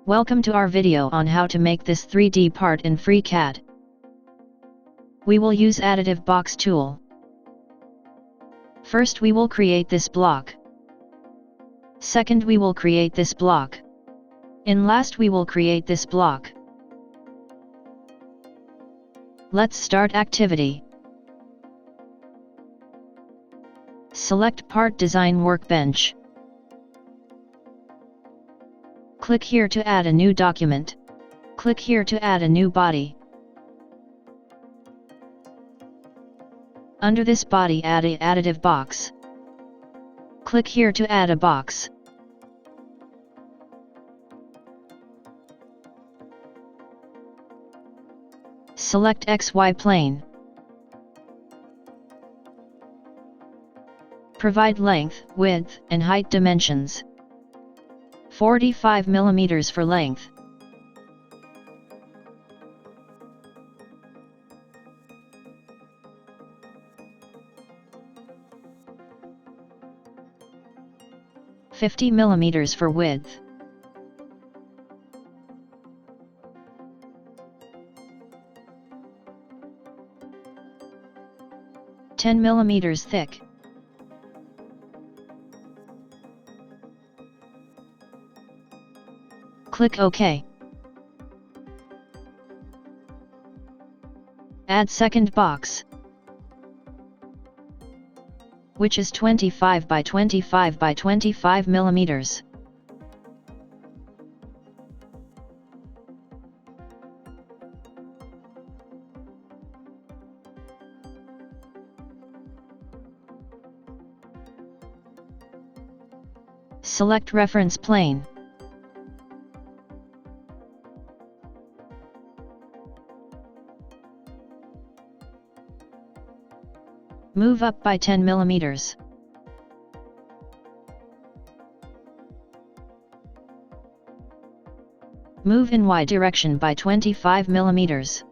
Welcome to our video on how to make this 3D part in FreeCAD. We will use Additive Box tool. First we will create this block. Second we will create this block. In last we will create this block. Let's start activity. Select Part Design Workbench. Click here to add a new document. Click here to add a new body. Under this body add a additive box. Click here to add a box. Select XY plane. Provide length, width, and height dimensions. 45 mm for length. $50 mm for width. $10 mm thick. Click OK. Add second box, which is 25 by 25 by 25 mm. Select reference plane. Move up by 10 mm. Move in Y direction by 25 mm.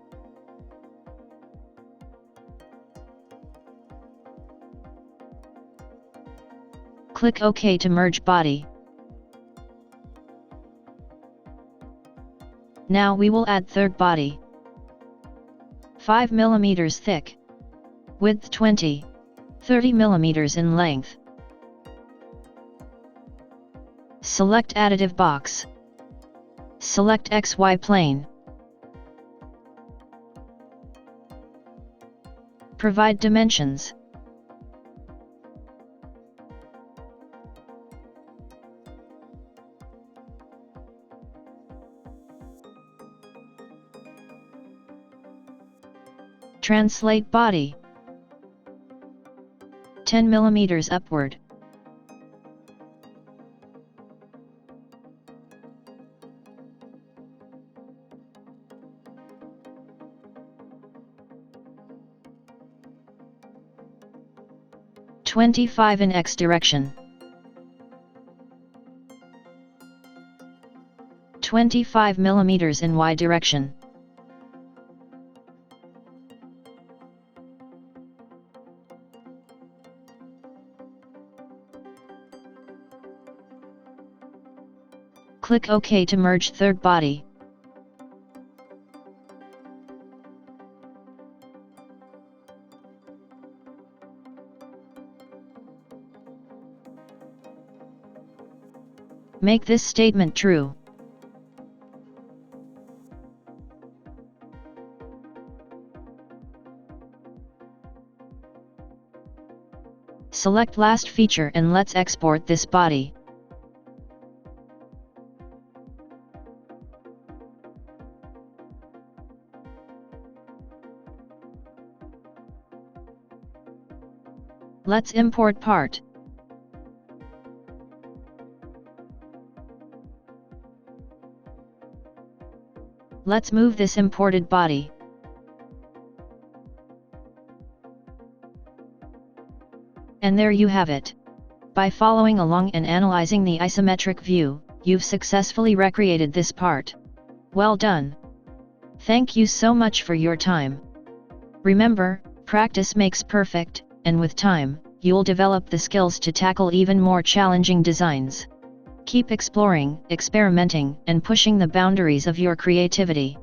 Click OK to merge body. Now we will add third body. 5 mm thick. Width 20, 30 mm in length. Select Additive Box. Select XY plane. Provide dimensions. Translate body. 10 mm upward. $25 in X direction. 25 mm in Y direction. Click OK to merge third body. Make this statement true. Select last feature and let's export this body. Let's import part. Let's move this imported body. And there you have it. By following along and analyzing the isometric view, you've successfully recreated this part. Well done! Thank you so much for your time. Remember, practice makes perfect, and with time, you'll develop the skills to tackle even more challenging designs. Keep exploring, experimenting, and pushing the boundaries of your creativity.